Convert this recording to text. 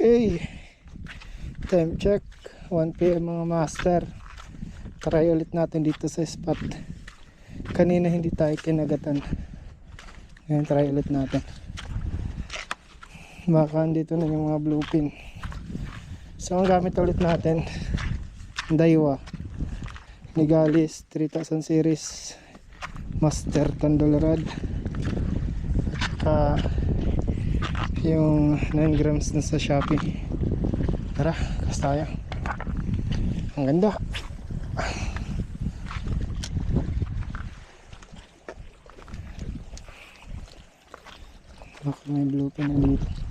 Okay, time check 1 PM mga master. Try ulit natin dito sa spot. Kanina hindi tayo kinagatan, ngayon try ulit natin. Baka dito na yung mga bluefin. So ang gamit ulit natin, Daiwa Nigalis 3000 series Master Candle Rod, at yung 9 grams na sa Shopee. Tara, kas tayo. Ang ganda. Baka may bluefin na dito.